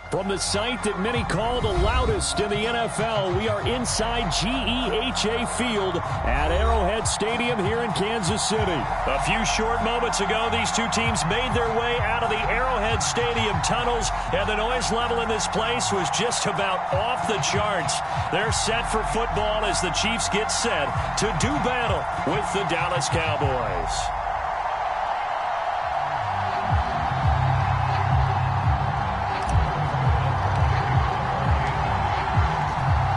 From the site that many call the loudest in the NFL, we are inside GEHA Field at Arrowhead Stadium here in Kansas City. A few short moments ago, these two teams made their way out of the Arrowhead Stadium tunnels, and the noise level in this place was just about off the charts. They're set for football as the Chiefs get set to do battle with the Dallas Cowboys.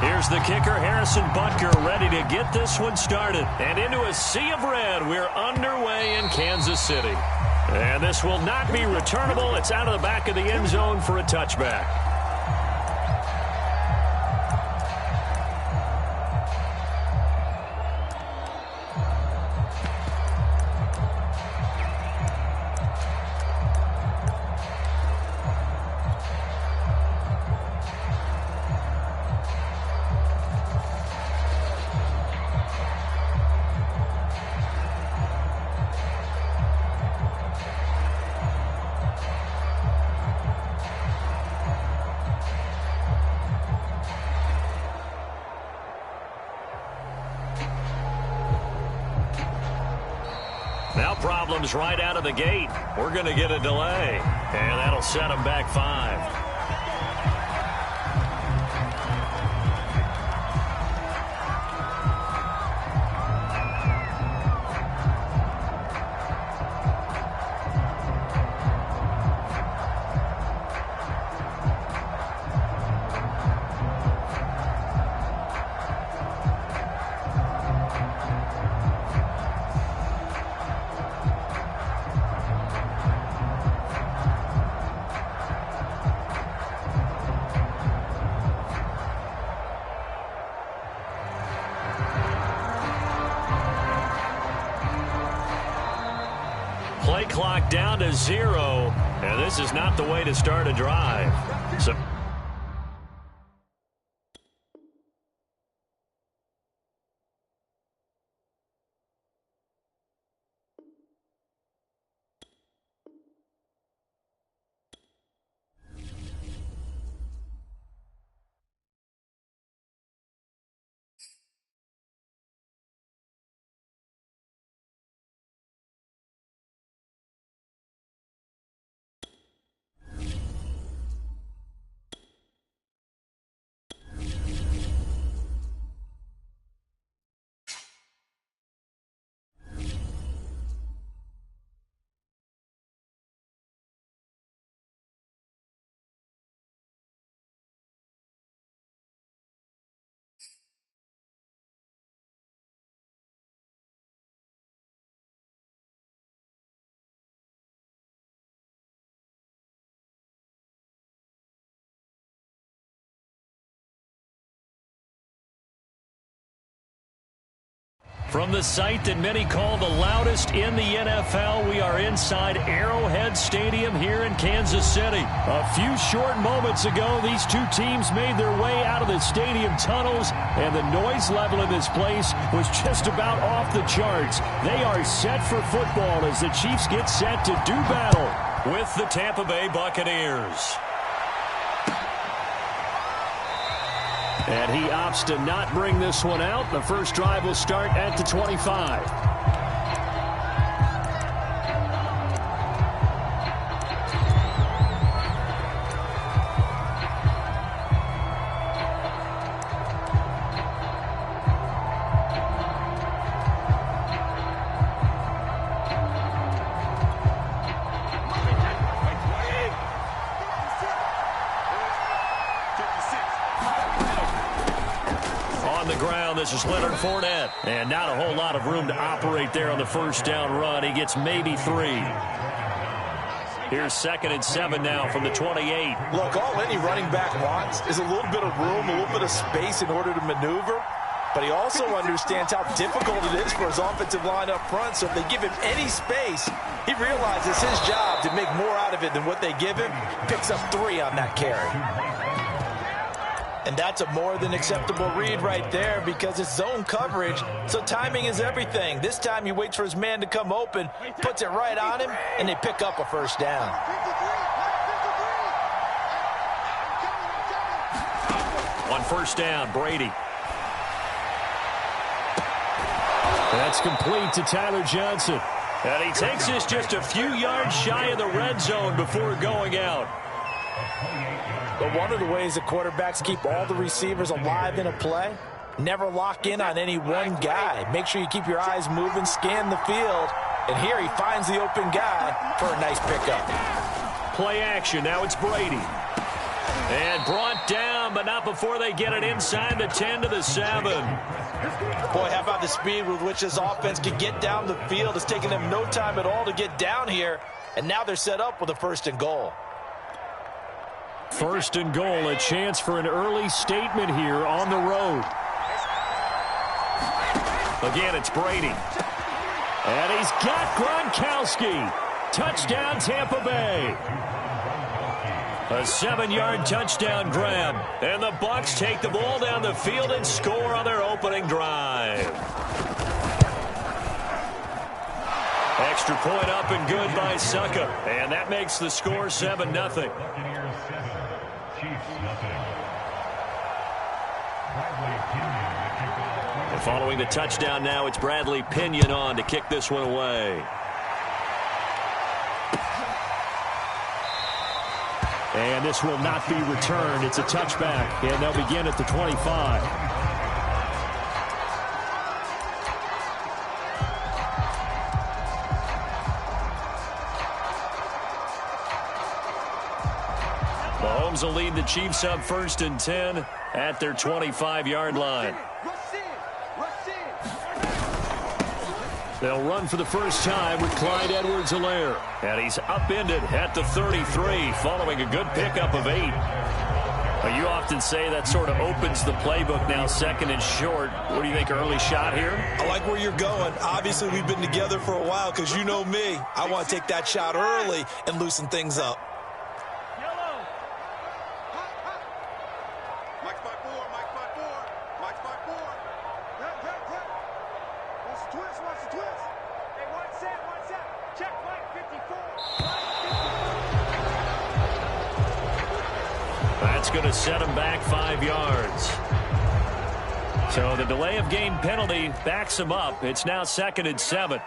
Here's the kicker, Harrison Butker, ready to get this one started. And into a sea of red, we're underway in Kansas City. And this will not be returnable. It's out of the back of the end zone for a touchback. Now problems right out of the gate. We're going to get a delay, and that'll set them back 5. Play clock down to 0, and this is not the way to start a drive. So from the site that many call the loudest in the NFL, we are inside Arrowhead Stadium here in Kansas City. A few short moments ago, these two teams made their way out of the stadium tunnels, and the noise level in this place was just about off the charts. They are set for football as the Chiefs get set to do battle with the Tampa Bay Buccaneers. And he opts to not bring this one out. The first drive will start at the 25. This is Leonard Fournette, and not a whole lot of room to operate there on the first down run. He gets maybe 3. Here's 2nd and 7 now from the 28. Look, all any running back wants is a little bit of room, a little bit of space in order to maneuver, but he also understands how difficult it is for his offensive line up front, so if they give him any space, he realizes his job to make more out of it than what they give him. Picks up 3 on that carry. And that's a more than acceptable read right there because it's zone coverage, so timing is everything. This time he waits for his man to come open, puts it right on him, and they pick up a first down. On first down, Brady. That's complete to Tyler Johnson. And he takes this just a few yards shy of the red zone before going out. But one of the ways that quarterbacks keep all the receivers alive in a play, never lock in on any one guy. Make sure you keep your eyes moving, scan the field. And here he finds the open guy for a nice pickup. Play action. Now it's Brady. And brought down, but not before they get it inside the 10 to the 7. Boy, how about the speed with which this offense can get down the field? It's taken them no time at all to get down here. And now they're set up with a 1st and goal. 1st and goal, a chance for an early statement here on the road. Again, it's Brady. And he's got Gronkowski. Touchdown, Tampa Bay. A 7-yard touchdown grab. And the Bucs take the ball down the field and score on their opening drive. Extra point up and good by Succa. And that makes the score 7-0. And following the touchdown now, it's Bradley Pinion on to kick this one away. And this will not be returned. It's a touchback, and they'll begin at the 25. Mahomes will lead the Chiefs up 1st and 10 at their 25-yard line. They'll run for the first time with Clyde Edwards-Helaire. And he's upended at the 33 following a good pickup of 8. You often say that sort of opens the playbook now, 2nd and short. What do you think, early shot here? I like where you're going. Obviously, we've been together for a while because you know me. I want to take that shot early and loosen things up. That's going to set him back 5 yards. So the delay of game penalty backs him up. It's now 2nd and 7.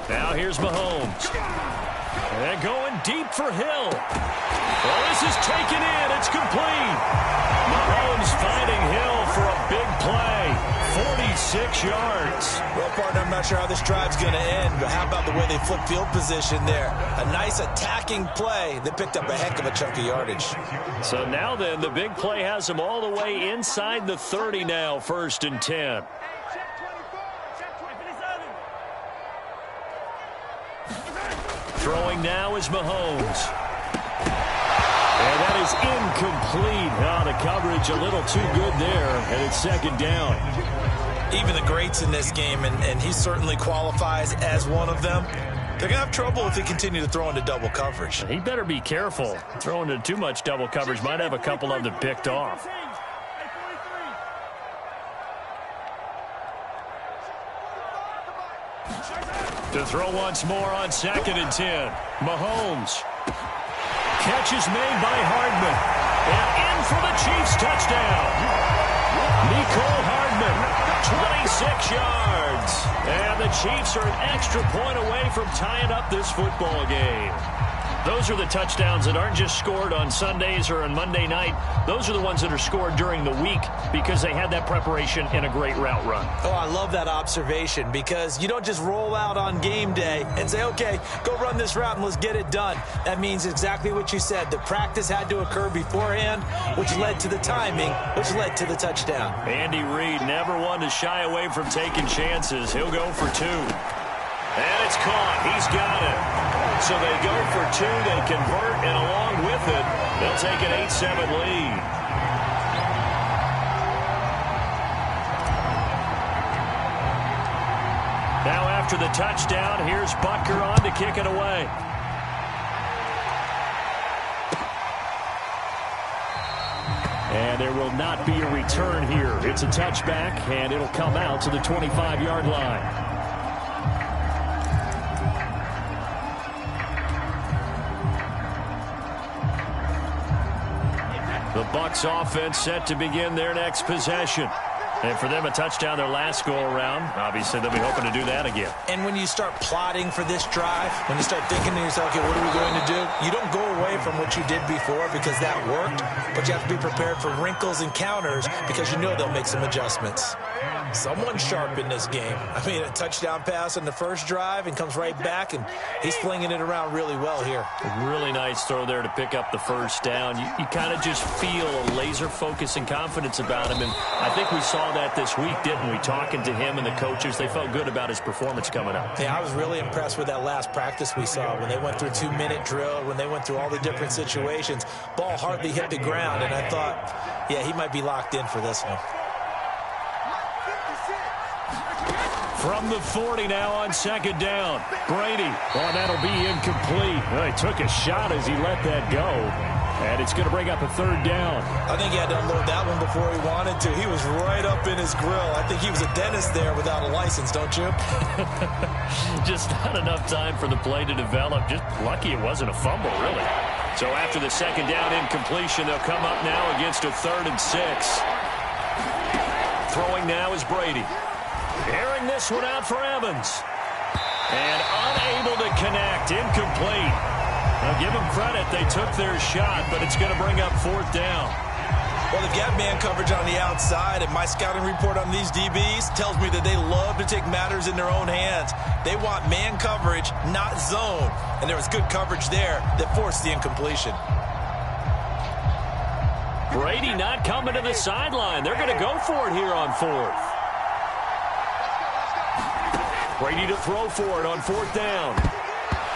Now here's Mahomes. And going deep for Hill. Well, this is taken in. It's complete. Mahomes finding Hill for a big play. 46 yards. Well, partner, I'm not sure how this drive's going to end, but how about the way they flip field position there? A nice attacking play that picked up a heck of a chunk of yardage. So now then, the big play has them all the way inside the 30 now, 1st and 10. Throwing now is Mahomes. And that is incomplete. The coverage a little too good there, and it's 2nd down. Even the greats in this game, and he certainly qualifies as one of them, they're going to have trouble if they continue to throw into double coverage. He better be careful. Throwing into too much double coverage might have a couple of them picked off. To throw once more on 2nd and 10. Mahomes. Catch is made by Hardman. And in for the Chiefs touchdown. Nicole Hardman, 26 yards. And the Chiefs are an extra point away from tying up this football game. Those are the touchdowns that aren't just scored on Sundays or on Monday night. Those are the ones that are scored during the week because they had that preparation in a great route run. Oh, I love that observation because you don't just roll out on game day and say, okay, go run this route and let's get it done. That means exactly what you said. The practice had to occur beforehand, which led to the timing, which led to the touchdown. Andy Reid never one to shy away from taking chances. He'll go for 2. And it's caught. He's got it. So they go for 2, they convert, and along with it, they'll take an 8-7 lead. Now after the touchdown, here's Butker on to kick it away. And there will not be a return here. It's a touchback, and it'll come out to the 25-yard line. The Bucs offense set to begin their next possession. And for them, a touchdown their last go-around. Obviously, they'll be hoping to do that again. And when you start plotting for this drive, when you start thinking to yourself, okay, what are we going to do? You don't go away from what you did before because that worked, but you have to be prepared for wrinkles and counters because you know they'll make some adjustments. Someone's sharp in this game. I mean, a touchdown pass on the first drive and comes right back, and he's flinging it around really well here. A really nice throw there to pick up the first down. You kind of just feel a laser focus and confidence about him, and I think we saw that this week, didn't we? Talking to him and the coaches, they felt good about his performance coming up. Yeah, I was really impressed with that last practice we saw when they went through 2-minute drill, when they went through all the different situations. Ball hardly hit the ground, and I thought, yeah, he might be locked in for this one. From the 40 now on second down. Brady. Oh, that'll be incomplete. Well, he took a shot as he let that go. And it's going to bring up a third down. I think he had to unload that one before he wanted to. He was right up in his grill. I think he was a dentist there without a license, don't you? Just not enough time for the play to develop. Just lucky it wasn't a fumble, really. So after the second down incompletion, they'll come up now against a 3rd and 6. Throwing now is Brady. Airing this one out for Evans. And unable to connect. Incomplete. Now give them credit. They took their shot, but it's going to bring up 4th down. Well, they've got man coverage on the outside, and my scouting report on these DBs tells me that they love to take matters in their own hands. They want man coverage, not zone. And there was good coverage there that forced the incompletion. Brady not coming to the sideline. They're going to go for it here on 4th. Brady to throw for it on 4th down.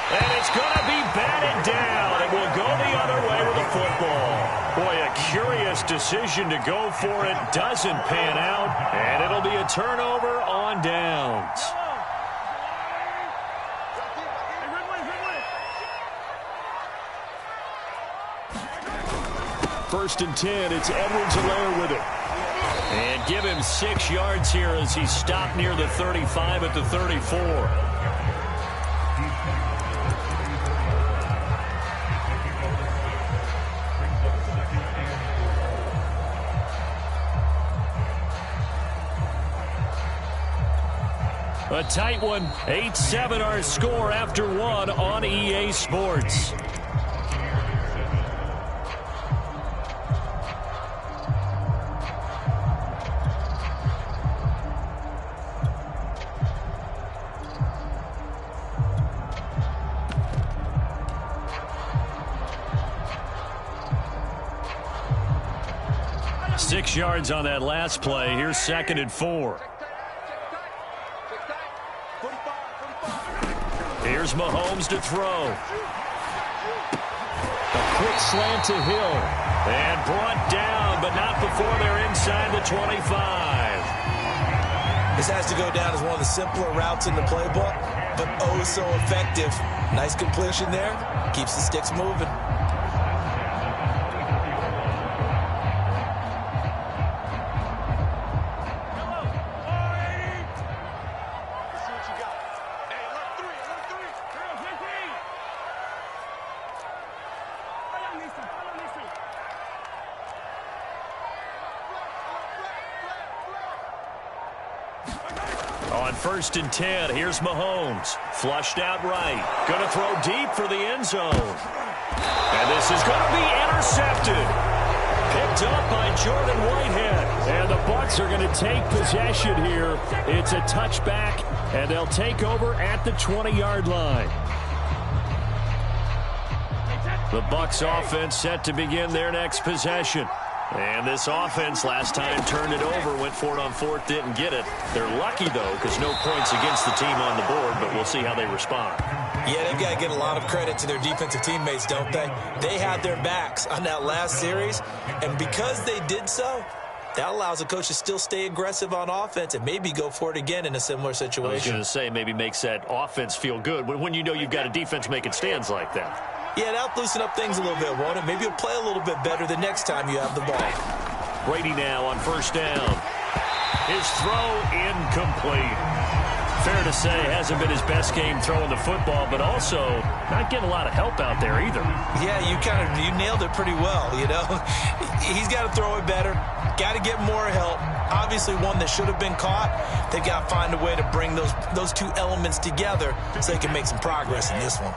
And it's going to be batted down. It will go the other way with the football. Boy, a curious decision to go for it. Doesn't pan out. And it'll be a turnover on downs. First and 10. It's Edwards-Helaire with it. And give him 6 yards here as he stopped near the 35 at the 34. A tight one. 8-7 our score after 1 on EA Sports. Six yards on that last play. Here's 2nd and 4. Here's Mahomes to throw. A quick slant to Hill. And brought down, but not before they're inside the 25. This has to go down as one of the simpler routes in the playbook, but oh so effective. Nice completion there. Keeps the sticks moving. On 1st and 10, here's Mahomes. Flushed out right. Going to throw deep for the end zone. And this is going to be intercepted. Picked up by Jordan Whitehead. And the Bucs are going to take possession here. It's a touchback, and they'll take over at the 20-yard line. The Bucs offense set to begin their next possession. And this offense last time turned it over, went for it on 4th, didn't get it. They're lucky, though, because no points against the team on the board, but we'll see how they respond. Yeah, they've got to give a lot of credit to their defensive teammates, don't they? They had their backs on that last series, and because they did so, that allows the coach to still stay aggressive on offense and maybe go for it again in a similar situation. I was going to say maybe makes that offense feel good when you know you've got a defense making stands like that. Yeah, that'll loosen up things a little bit, won't it? Maybe you'll play a little bit better the next time you have the ball. Brady now on first down. His throw incomplete. Fair to say, hasn't been his best game throwing the football, but also not getting a lot of help out there either. Yeah, you nailed it pretty well, you know. He's got to throw it better. Got to get more help. Obviously one that should have been caught. They've got to find a way to bring those two elements together so they can make some progress in this one.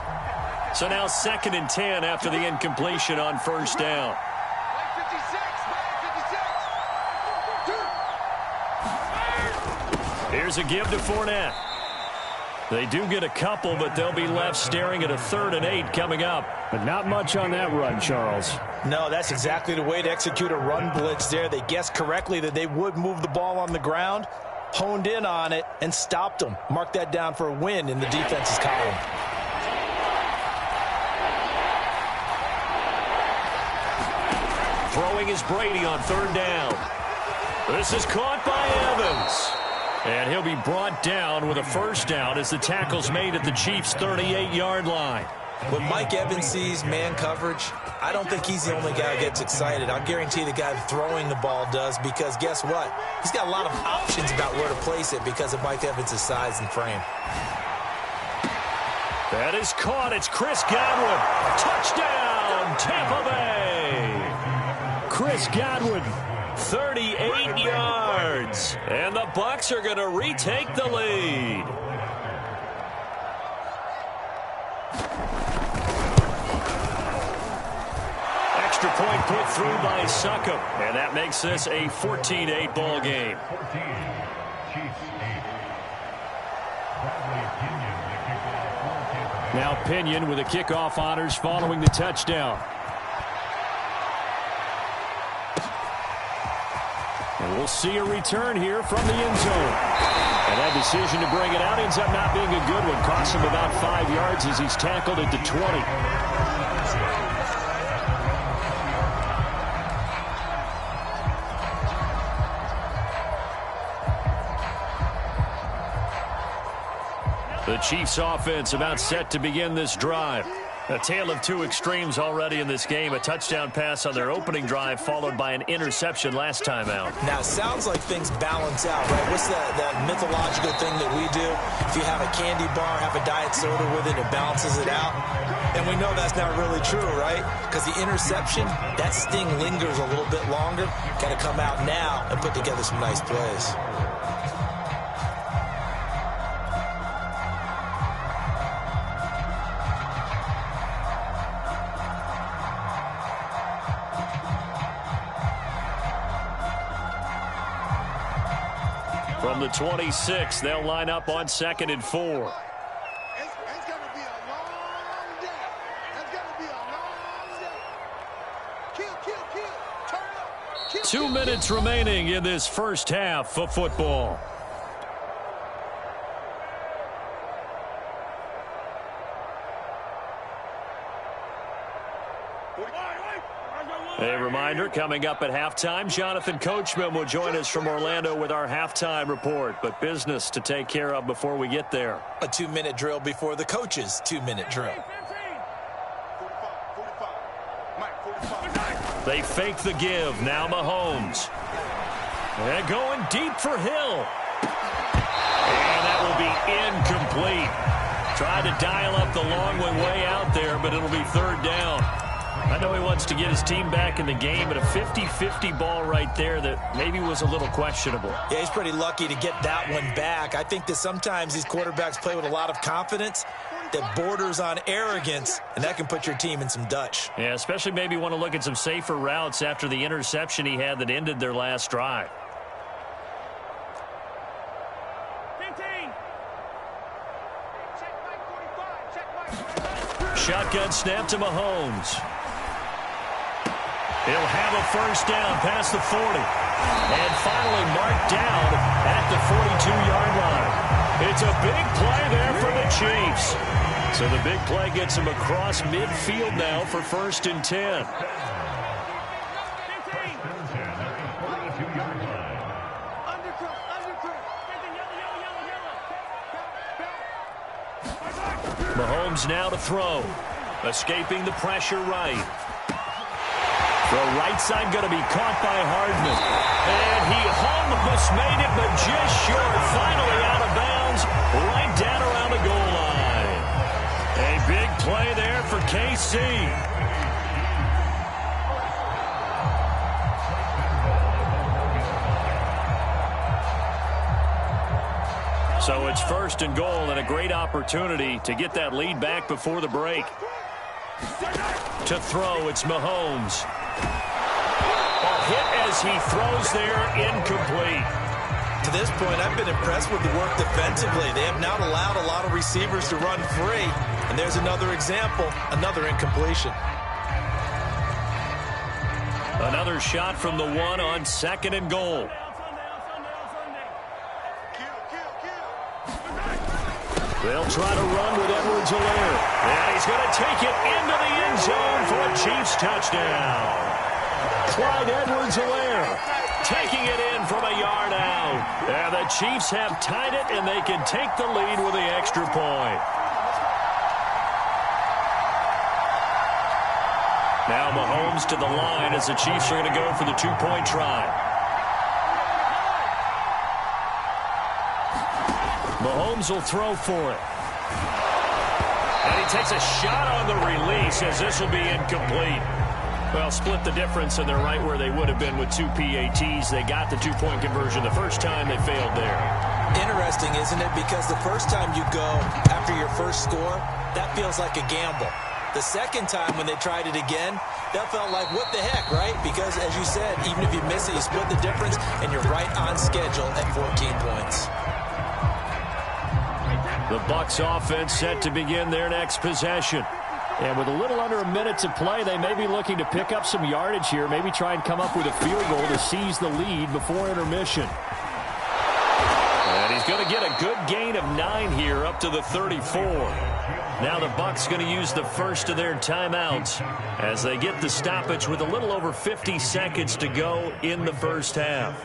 So now 2nd and 10 after the incompletion on first down. Here's a give to Fournette. They do get a couple, but they'll be left staring at a 3rd and 8 coming up. But not much on that run, Charles. No, that's exactly the way to execute a run blitz there. They guessed correctly that they would move the ball on the ground, honed in on it, and stopped them. Mark that down for a win in the defense's column. Throwing is Brady on 3rd down. This is caught by Evans. And he'll be brought down with a first down as the tackle's made at the Chiefs' 38-yard line. When Mike Evans sees man coverage, I don't think he's the only guy who gets excited. I guarantee the guy throwing the ball does, because guess what? He's got a lot of options about where to place it because of Mike Evans' size and frame. That is caught. It's Chris Godwin. Touchdown, Tampa Bay. Chris Godwin, 38 yards. And the Bucs are going to retake the lead. Extra point put through by Succop. And that makes this a 14-8 ball game. Now Pinion with the kickoff honors following the touchdown. And we'll see a return here from the end zone. And that decision to bring it out ends up not being a good one. Costs him about 5 yards as he's tackled at the 20. The Chiefs offense about set to begin this drive. A tale of two extremes already in this game. A touchdown pass on their opening drive followed by an interception last time out. Now, it sounds like things balance out, right? What's that mythological thing that we do? If you have a candy bar, have a diet soda with it, it balances it out. And we know that's not really true, right? Because the interception, that sting lingers a little bit longer. Got to come out now and put together some nice plays. From the 26, they'll line up on 2nd and 4. It's going to be a long day. It's going to be a long day. Kill. Turn up. Kill, 2 minutes remaining in this first half of football. A reminder, coming up at halftime, Jonathan Coachman will join us from Orlando with our halftime report. But business to take care of before we get there. A 2-minute drill before the coach's 2-minute drill. They fake the give. Now Mahomes. And going deep for Hill. And that will be incomplete. Tried to dial up the long way out there, but it'll be 3rd down. I know he wants to get his team back in the game, but a 50-50 ball right there that maybe was a little questionable. Yeah, he's pretty lucky to get that one back. I think that sometimes these quarterbacks play with a lot of confidence that borders on arrogance, and that can put your team in some Dutch. Yeah, especially maybe want to look at some safer routes after the interception he had that ended their last drive. Shotgun snap to Mahomes. He'll have a first down past the 40. And finally marked down at the 42-yard line. It's a big play there for the Chiefs. So the big play gets him across midfield now for 1st and 10. Mahomes now to throw. Escaping the pressure right. The right side going to be caught by Hardman. And he almost made it, but just short. Finally out of bounds, right down around the goal line. A big play there for KC. So it's 1st and goal and a great opportunity to get that lead back before the break. To throw, it's Mahomes. A hit as he throws there, incomplete. To this point, I've been impressed with the work defensively. They have not allowed a lot of receivers to run free. And there's another example, another incompletion. Another shot from the 1 on 2nd and goal. They'll try to run with Edwards-Helaire. And he's going to take it into the end zone for a Chiefs touchdown. Clyde Edwards-Helaire taking it in from a yard out. And the Chiefs have tied it, and they can take the lead with the extra point. Now Mahomes to the line as the Chiefs are going to go for the 2-point try. Mahomes will throw for it. And he takes a shot on the release as this will be incomplete. Well, split the difference, and they're right where they would have been with 2 PATs. They got the 2-point conversion the first time. They failed there. Interesting, isn't it? Because the first time you go after your first score, that feels like a gamble. The second time when they tried it again, that felt like, what the heck, right? Because, as you said, even if you miss it, you split the difference, and you're right on schedule at 14 points. The Bucs offense set to begin their next possession. And with a little under a minute to play, they may be looking to pick up some yardage here, maybe try and come up with a field goal to seize the lead before intermission. And he's going to get a good gain of 9 here up to the 34. Now the Bucs going to use the first of their timeouts as they get the stoppage with a little over 50 seconds to go in the first half.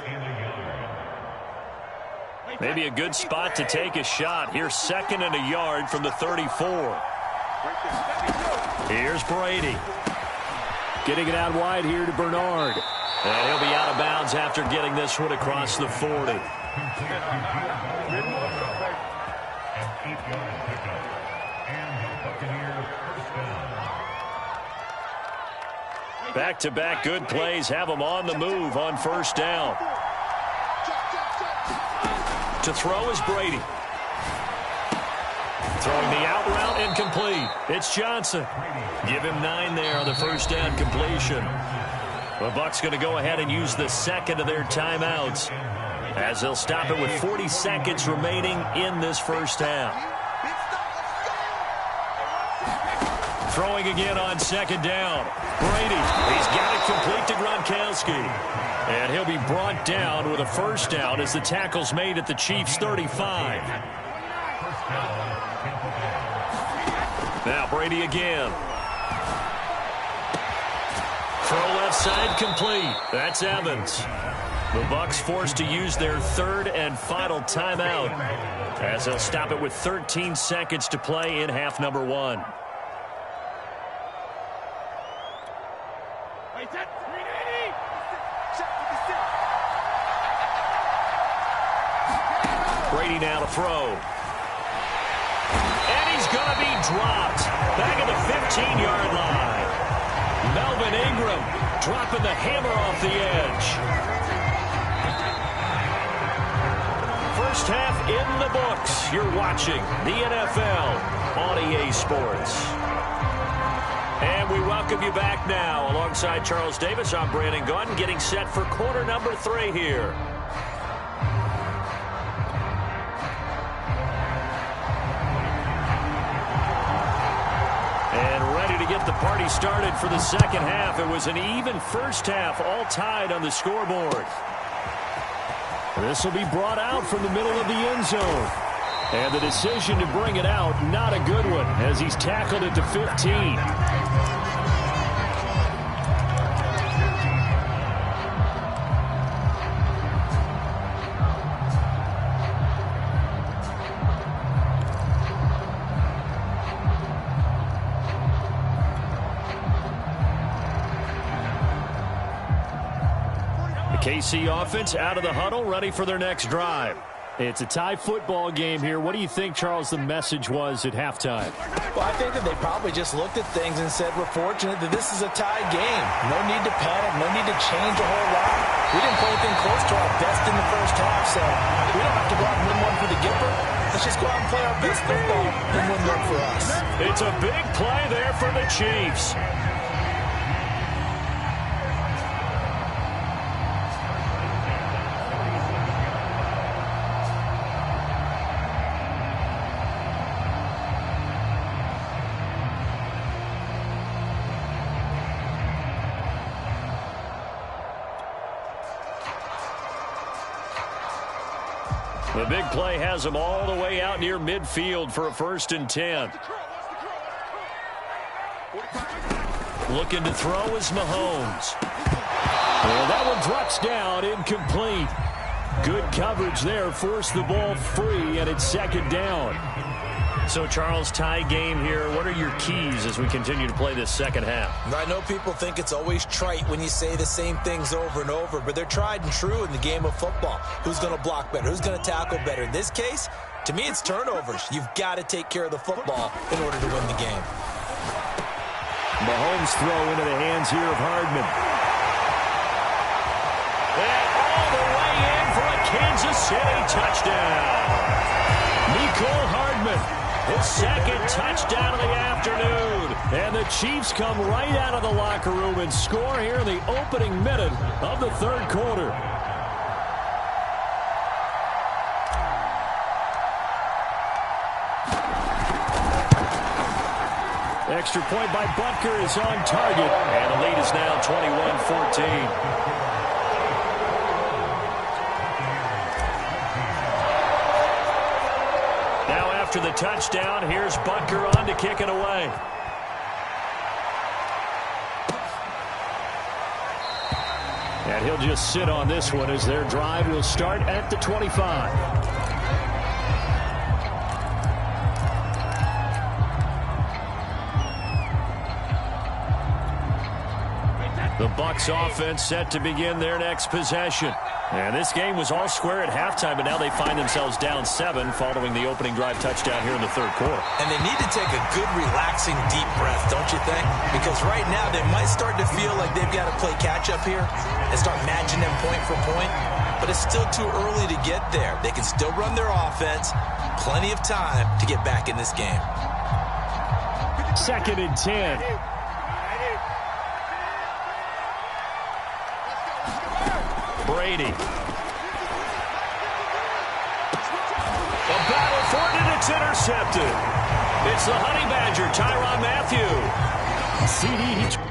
Maybe a good spot to take a shot. Here's 2nd and a yard from the 34. Here's Brady. Getting it out wide here to Bernard. And he'll be out of bounds after getting this one across the 40. Back-to-back good plays have them on the move on first down. To throw is Brady. Throwing the out route, incomplete. It's Johnson. Give him 9 there on the first down completion. The Bucs going to go ahead and use the second of their timeouts as they'll stop it with 40 seconds remaining in this first half. Throwing again on second down. Brady, he's got it complete to Gronkowski. And he'll be brought down with a first down as the tackle's made at the Chiefs' 35. Now Brady again. Throw left side complete. That's Evans. The Bucs forced to use their 3rd and final timeout as they'll stop it with 13 seconds to play in half number 1. Brady now to throw. And he's going to be dropped back at the 15-yard line. Melvin Ingram dropping the hammer off the edge. First half in the books. You're watching the NFL on EA Sports. And we welcome you back now. Alongside Charles Davis, I'm Brandon Gunn, getting set for quarter number 3 here. Get the party started for the second half. It was an even first half, all tied on the scoreboard. This will be brought out from the middle of the end zone. And the decision to bring it out, not a good one, as he's tackled it to 15. KC offense out of the huddle, ready for their next drive. It's a tie football game here. What do you think, Charles, the message was at halftime? Well, I think that they probably just looked at things and said, we're fortunate that this is a tie game. No need to panic, no need to change a whole lot. We didn't play anything close to our best in the first half, so we don't have to go out and win one for the Gipper. Let's just go out and play our best football and win one for us. It's a big play there for the Chiefs. The big play has him all the way out near midfield for a 1st and 10. Looking to throw is Mahomes. Well, that one drops down, incomplete. Good coverage there, forced the ball free, and it's 2nd down. So, Charles, tie game here. What are your keys as we continue to play this second half? I know people think it's always trite when you say the same things over and over, but they're tried and true in the game of football. Who's going to block better? Who's going to tackle better? In this case, to me, it's turnovers. You've got to take care of the football in order to win the game. Mahomes throw into the hands here of Hardman. And all the way in for a Kansas City touchdown. Nicole Hardman. His 2nd touchdown of the afternoon. And the Chiefs come right out of the locker room and score here in the opening minute of the 3rd quarter. Extra point by Butker is on target. And the lead is now 21-14. After the touchdown, here's Butker on to kick it away. And he'll just sit on this one as their drive will start at the 25. The Bucs offense set to begin their next possession. And this game was all square at halftime, but now they find themselves down 7 following the opening drive touchdown here in the 3rd quarter. And they need to take a good, relaxing, deep breath, don't you think? Because right now they might start to feel like they've got to play catch-up here and start matching them point for point. But it's still too early to get there. They can still run their offense. Plenty of time to get back in this game. 2nd and 10. Brady. A battle for it, and it's intercepted. It's the Honey Badger, Tyrann Mathieu. CD.